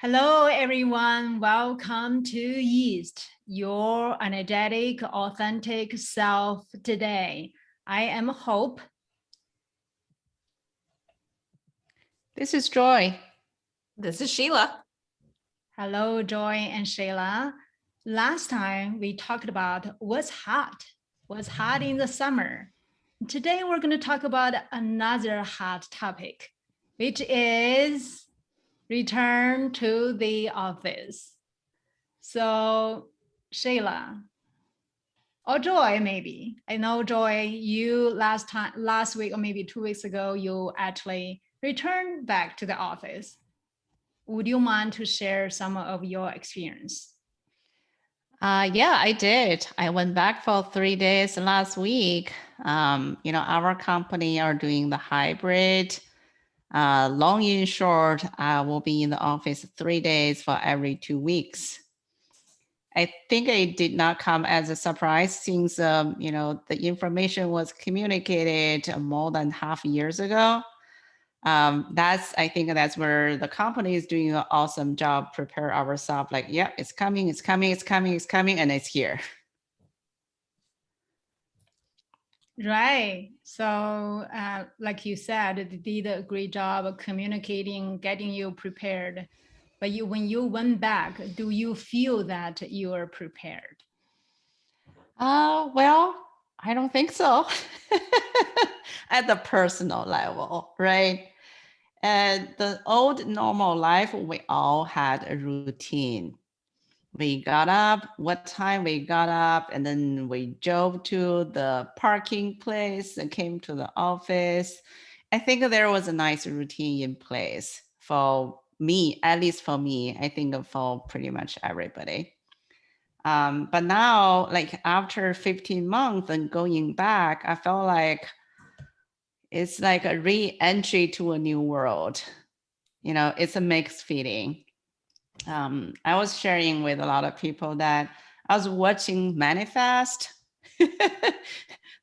Hello, everyone. Welcome to Y.E.A.S.T, your energetic, authentic self today. I am Hope. This is Joy. This is Sheila. Hello, Joy and Shayla. Last time we talked about what's hot in the summer. Today we're going to talk about another hot topic, which is return to the office. So, Shayla, or Joy, maybe. I know, Joy, you last week or maybe 2 weeks ago, you actually returned back to the office. Would you mind to share some of your experience? Yeah, I did. I went back for 3 days last week. Our company are doing the hybrid. Long and short, I will be in the office 3 days for every 2 weeks. I think it did not come as a surprise since, the information was communicated more than half years ago. I think that's where the company is doing an awesome job, prepare ourselves like, yeah, it's coming, and it's here. Right. So, like you said, they did a great job of communicating, getting you prepared. But when you went back, do you feel that you are prepared? Well, I don't think so. At the personal level, right? And the old normal life, we all had a routine. We got up, what time we got up, and then we drove to the parking place and came to the office. I think there was a nice routine in place for me, at least for me, I think for pretty much everybody. But now, like after 15 months and going back, I felt like it's like a re-entry to a new world. It's a mixed feeling. I was sharing with a lot of people that I was watching Manifest.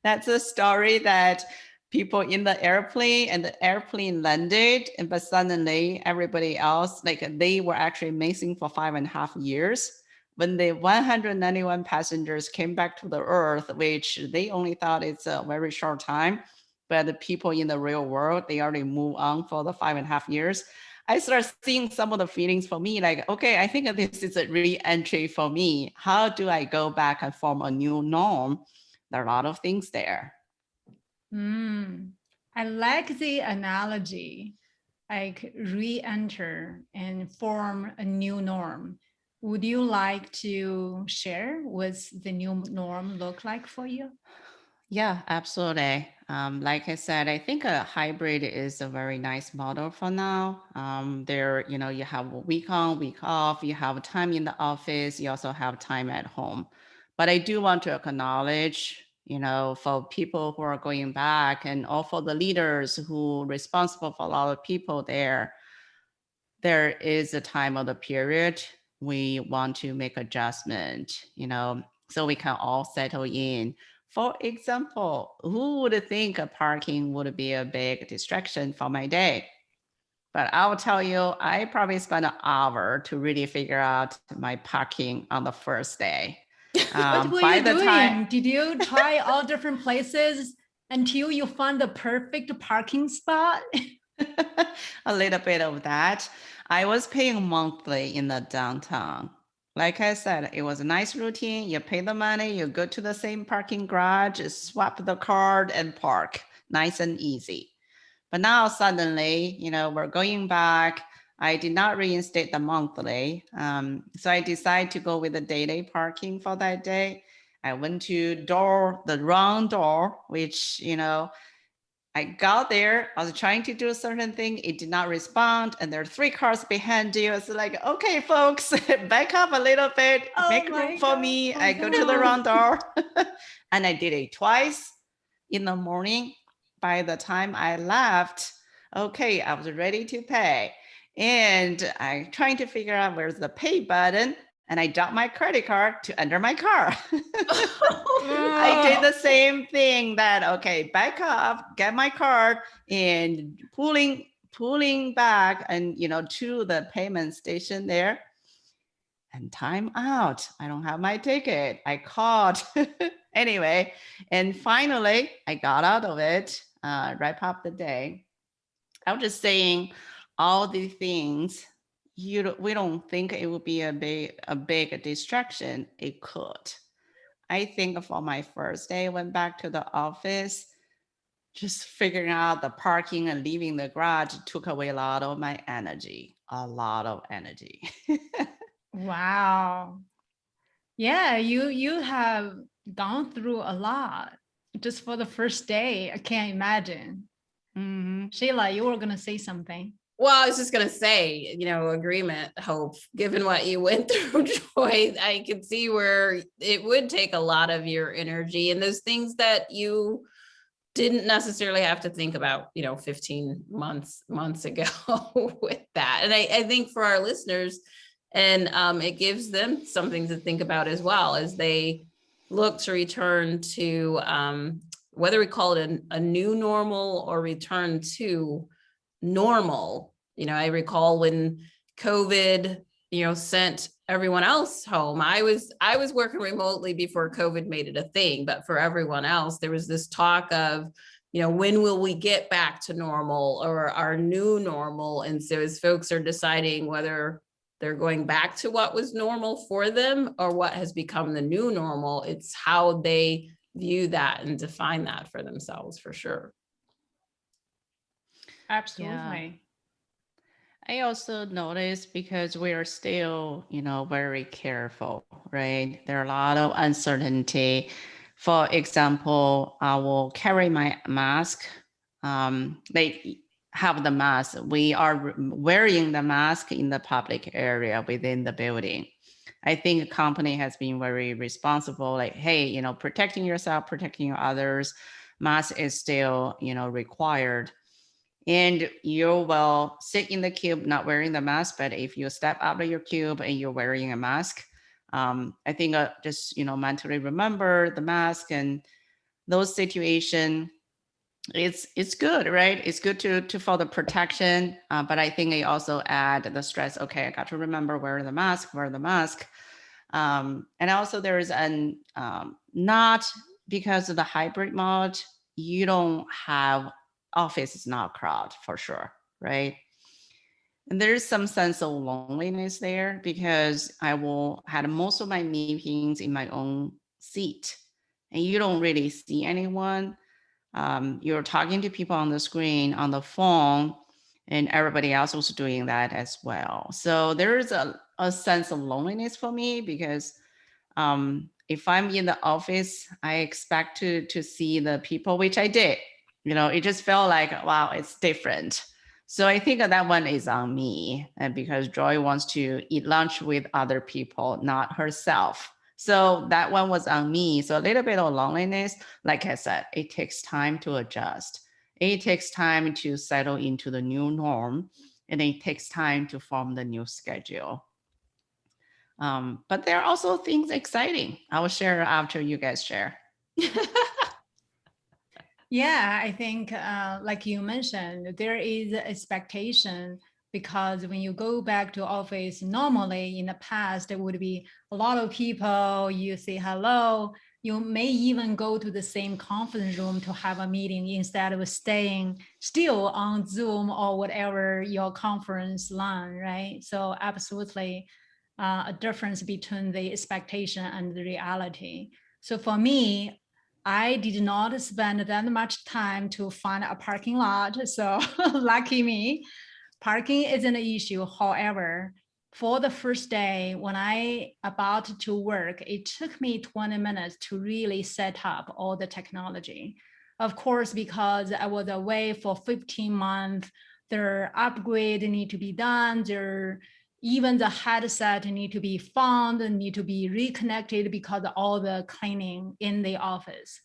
That's a story that people in the airplane and the airplane landed, but suddenly everybody else, like they were actually missing for 5.5 years. When the 191 passengers came back to the earth, which they only thought it's a very short time, but the people in the real world, they already moved on for the 5.5 years. I start seeing some of the feelings for me, like, okay, I think this is a re-entry for me. How do I go back and form a new norm? There are a lot of things there. I like the analogy, like re-enter and form a new norm. Would you like to share what the new norm look like for you? Yeah, absolutely. Like I said, I think a hybrid is a very nice model for now. You have a week on, week off, you have time in the office, you also have time at home. But I do want to acknowledge, for people who are going back and all for the leaders who are responsible for a lot of people there is a time of the period we want to make adjustment, so we can all settle in. For example, who would think a parking would be a big distraction for my day? But I'll tell you, I probably spent an hour to really figure out my parking on the first day. What were you doing? Did you try all different places until you found the perfect parking spot? A little bit of that. I was paying monthly in the downtown. Like I said, it was a nice routine. You pay the money, you go to the same parking garage, swap the card and park. Nice and easy. But now suddenly, we're going back. I did not reinstate the monthly. So I decided to go with the daily parking for that day. I went to the wrong door, which, I got there, I was trying to do a certain thing, it did not respond, and there are 3 cars behind you. It's like, okay, folks, back up a little bit, make room for me. I go to the wrong door. And I did it twice in the morning. By the time I left, okay, I was ready to pay. And I trying to figure out where's the pay button. And I dropped my credit card to under my car. I did the same thing that, okay, back up, get my card and pulling back and, to the payment station there. And time out. I don't have my ticket. I called. Anyway, and finally, I got out of it, wrap up the day. I was just saying all the things we don't think it would be a big distraction. It could. I think for my first day, I went back to the office, just figuring out the parking and leaving the garage took away a lot of my energy, a lot of energy. Wow. Yeah, you have gone through a lot just for the first day. I can't imagine. Mhm. Sheila, you were gonna say something. Well, I was just going to say, agreement, Hope, given what you went through, Joy, I could see where it would take a lot of your energy and those things that you didn't necessarily have to think about, 15 months ago with that. And I think for our listeners, and it gives them something to think about as well as they look to return to whether we call it a new normal or return to normal. I recall when COVID, sent everyone else home. I was working remotely before COVID made it a thing, but for everyone else, there was this talk of, when will we get back to normal or our new normal? And so as folks are deciding whether they're going back to what was normal for them or what has become the new normal, it's how they view that and define that for themselves, for sure. Absolutely. I also noticed because we are still, very careful, right? There are a lot of uncertainty. For example, I will carry my mask. They have the mask. We are wearing the mask in the public area within the building. I think the company has been very responsible, like, hey, protecting yourself, protecting others. Mask is still, required. And you will sit in the cube not wearing the mask, but if you step out of your cube and you're wearing a mask, I think just mentally remember the mask and those situations. It's good, right? It's good to for the protection, but I think they also add the stress. Okay, I got to remember wear the mask, wear the mask, and also there is an not because of the hybrid mode, you don't have office is not crowd for sure, right? And there's some sense of loneliness there because I will had most of my meetings in my own seat, and you don't really see anyone. You're talking to people on the screen, on the phone, and everybody else was doing that as well. So there is a sense of loneliness for me because if I'm in the office, I expect to see the people, which I did. It just felt like, wow, it's different. So I think that one is on me, and because Joy wants to eat lunch with other people, not herself. So that one was on me. So a little bit of loneliness. Like I said, it takes time to adjust. It takes time to settle into the new norm, and it takes time to form the new schedule. But there are also things exciting. I will share after you guys share. Yeah, I think like you mentioned, there is expectation because when you go back to office, normally in the past, there would be a lot of people, you say hello, you may even go to the same conference room to have a meeting instead of staying still on Zoom or whatever your conference line, right? So absolutely a difference between the expectation and the reality. So for me, I did not spend that much time to find a parking lot. So lucky me, parking isn't an issue. However, for the first day when I about to work, it took me 20 minutes to really set up all the technology. Of course, because I was away for 15 months, their upgrade need to be done. Even the headset need to be found and need to be reconnected because of all the cleaning in the office.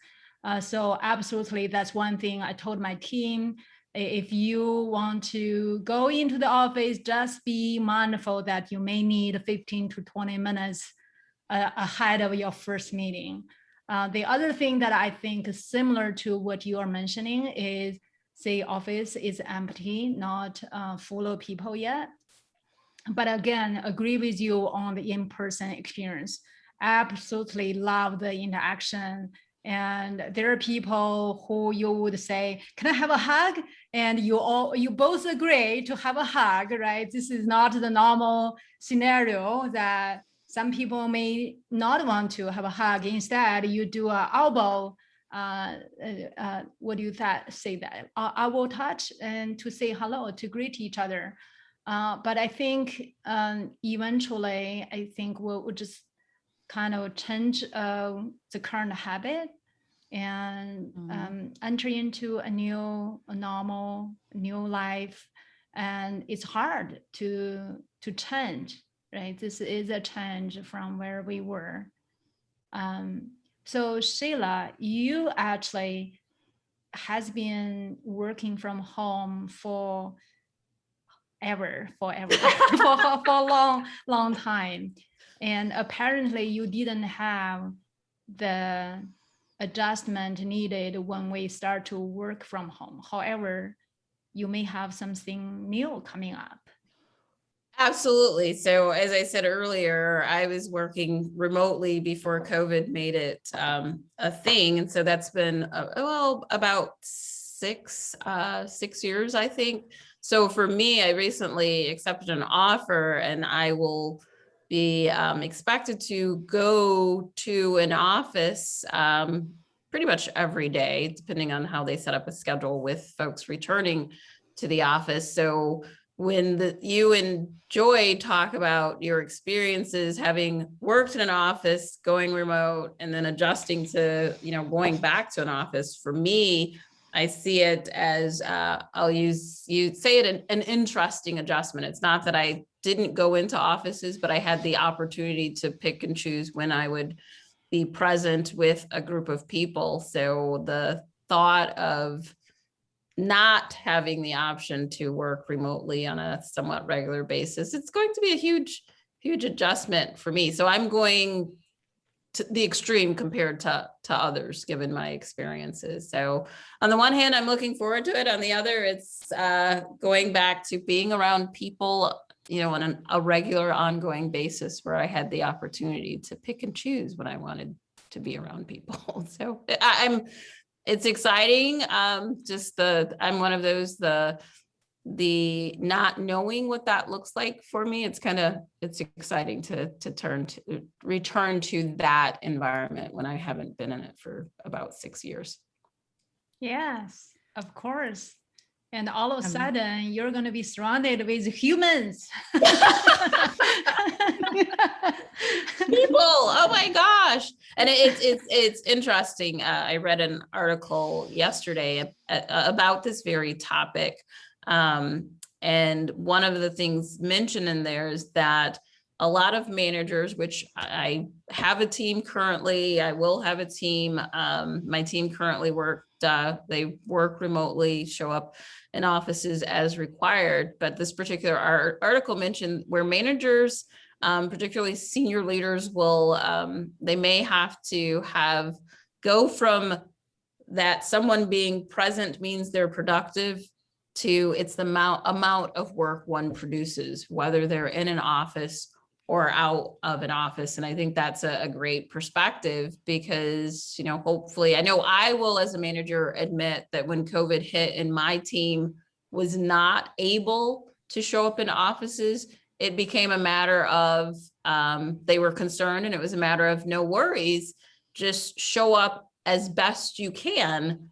So absolutely, that's one thing I told my team. If you want to go into the office, just be mindful that you may need 15 to 20 minutes ahead of your first meeting. The other thing that I think is similar to what you are mentioning is say office is empty, not full of people yet. But again, agree with you on the in-person experience. Absolutely love the interaction. And there are people who you would say, "Can I have a hug?" And you both agree to have a hug, right? This is not the normal scenario that some people may not want to have a hug. Instead, you do an elbow. What do you say that? Elbow touch and to say hello, to greet each other. But I think eventually, I think we'll just kind of change the current habit and enter into a normal, new life. And it's hard to change, right? This is a change from where we were. So Sheila, you actually has been working from home for for a long time, and apparently you didn't have the adjustment needed when we start to work from home. However, you may have something new coming up. Absolutely. So as I said earlier, I was working remotely before COVID made it a thing. And so that's been, about 6 years, I think. So for me, I recently accepted an offer and I will be expected to go to an office pretty much every day, depending on how they set up a schedule with folks returning to the office. So when you and Joy talk about your experiences having worked in an office, going remote, and then adjusting to, going back to an office, for me, I see it as, you say it, an interesting adjustment. It's not that I didn't go into offices, but I had the opportunity to pick and choose when I would be present with a group of people. So the thought of not having the option to work remotely on a somewhat regular basis, it's going to be a huge adjustment for me. So I'm going to the extreme compared to others, given my experiences. So on the one hand, I'm looking forward to it. On the other, it's going back to being around people, on a regular ongoing basis, where I had the opportunity to pick and choose when I wanted to be around people. So it's exciting. I'm one of those, the not knowing what that looks like for me. It's exciting to return to that environment when I haven't been in it for about 6 years. Yes, of course. And all of a sudden, you're going to be surrounded with humans. People, oh my gosh. And it's interesting. I read an article yesterday about this very topic. And one of the things mentioned in there is that a lot of managers, which I have a team currently, I will have a team. My team currently they work remotely, show up in offices as required. But this particular article mentioned where managers, particularly senior leaders, they may have to go from that someone being present means they're productive to it's the amount of work one produces, whether they're in an office or out of an office. And I think that's a great perspective because, hopefully, I know I will, as a manager, admit that when COVID hit and my team was not able to show up in offices, it became a matter of, they were concerned, and it was a matter of no worries, just show up as best you can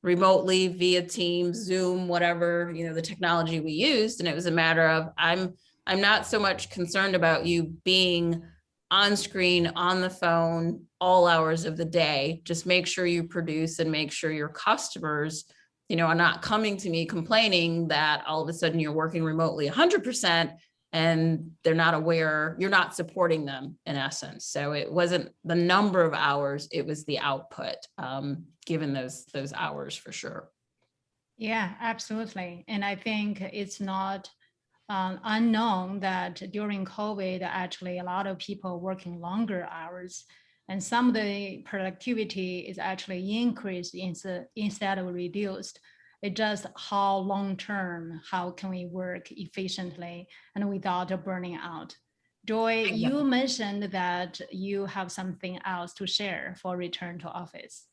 remotely via Teams, Zoom, whatever, the technology we used. And it was a matter of, I'm not so much concerned about you being on screen, on the phone, all hours of the day. Just make sure you produce and make sure your customers, are not coming to me complaining that all of a sudden you're working remotely 100% and they're not aware, you're not supporting them in essence. So it wasn't the number of hours, it was the output, given those hours for sure. Yeah, absolutely. And I think it's not unknown that during COVID, actually a lot of people working longer hours, and some of the productivity is actually increased instead of reduced. It's just how long term, how can we work efficiently and without burning out. Joy, you mentioned that you have something else to share for return to office.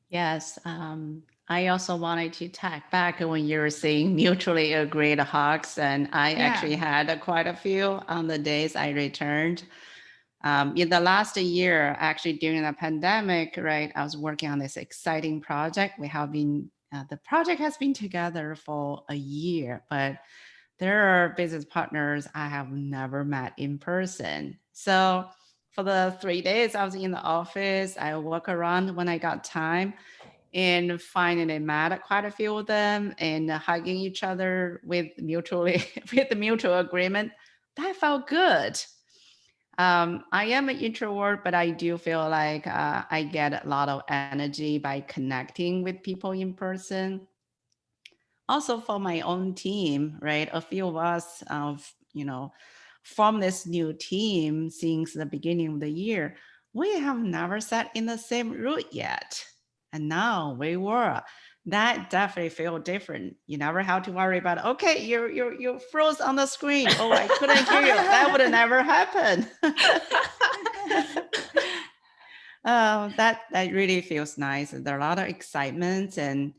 Yes, I also wanted to tag back when you were saying mutually agreed hugs, and I Yeah. actually had quite a few on the days I returned. In the last year, actually during the pandemic, right, I was working on this exciting project. The project has been together for a year, but there are business partners I have never met in person. So for the 3 days I was in the office, I walk around when I got time and finally met quite a few of them and hugging each other with mutually with the mutual agreement. That felt good. I am an introvert, but I do feel like I get a lot of energy by connecting with people in person. Also for my own team, right? A few of us, from this new team since the beginning of the year, we have never sat in the same room yet. And now we were. That definitely feel different. You never have to worry about, okay, you froze on the screen. Oh, I couldn't hear you. That would never happen. That really feels nice. There are a lot of excitement, and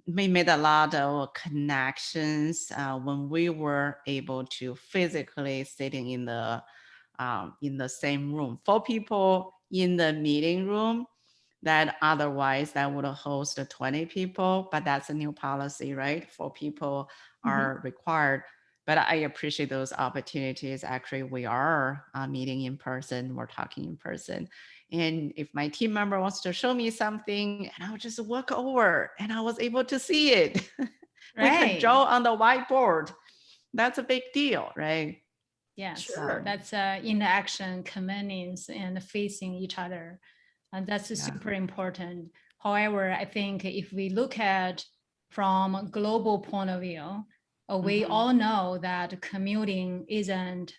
we made a lot of connections when we were able to physically sitting in the same room. For people in the meeting room, that otherwise that would host 20 people, but that's a new policy, right? 4 people Mhm. are required. But I appreciate those opportunities. Actually, we are meeting in person, we're talking in person. And if my team member wants to show me something, and I'll just walk over and I was able to see it. We could Right. draw on the whiteboard. That's a big deal, right? Yes, Sure. that's interaction, convenience, and facing each other. And that's Yeah. super important. However, I think if we look at from a global point of view, we Mhm. all know that commuting isn't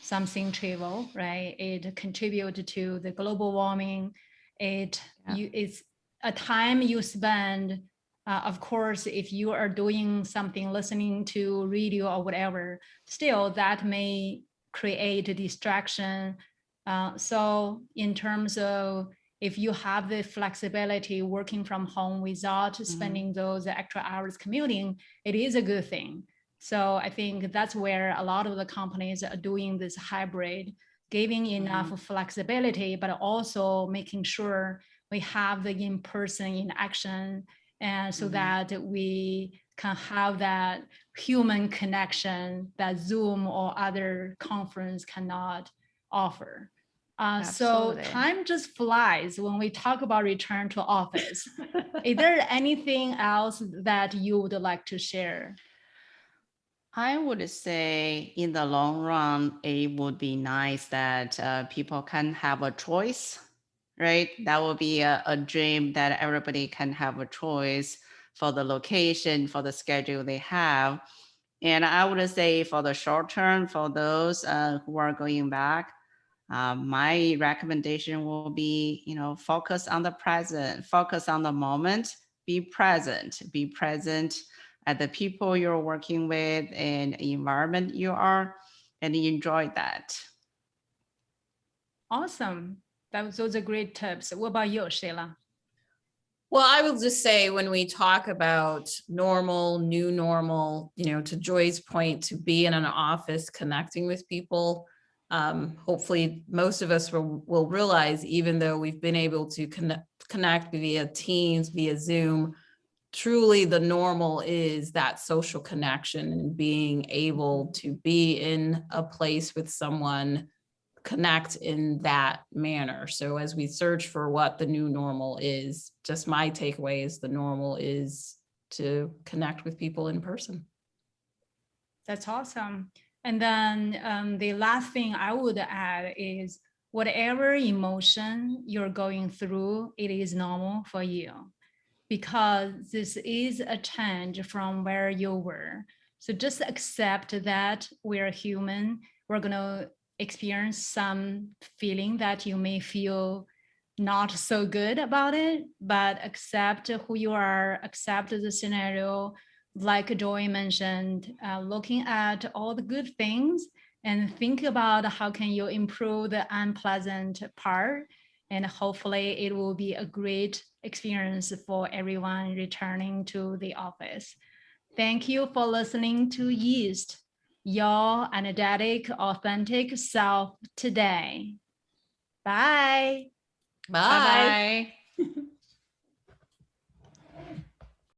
something trivial, right? It contributes to the global warming. Yeah. It's a time you spend. Of course, if you are doing something, listening to radio or whatever, still that may create a distraction. So in terms of if you have the flexibility working from home without spending those extra hours commuting, it is a good thing. So I think that's where a lot of the companies are doing this hybrid, giving enough flexibility, but also making sure we have the in-person interaction, and so that we can have that human connection that Zoom or other conference cannot offer. So Absolutely. time just flies when we talk about return to office. Is there anything else that you would like to share? I would say in the long run, it would be nice that people can have a choice, right? That would be a dream that everybody can have a choice for the location, for the schedule they have. And I would say for the short term, for those who are going back, my recommendation will be, focus on the present, focus on the moment, be present at the people you're working with and the environment you are, and enjoy that. Awesome. Those are great tips. What about you, Sheila? Well, I will just say when we talk about normal, new normal, to Joy's point, to be in an office connecting with people, hopefully most of us will realize, even though we've been able to connect via Teams, via Zoom, truly the normal is that social connection and being able to be in a place with someone, connect in that manner. So as we search for what the new normal is, just my takeaway is the normal is to connect with people in person. That's awesome. And then the last thing I would add is whatever emotion you're going through, it is normal for you, because this is a change from where you were. So just accept that we're human. We're going to experience some feeling that you may feel not so good about it, but accept who you are, accept the scenario, like Joy mentioned, looking at all the good things and think about how can you improve the unpleasant part, and hopefully it will be a great experience for everyone returning to the office. Thank you for listening to Yeast, your energetic, authentic self today. Bye. Bye. Bye.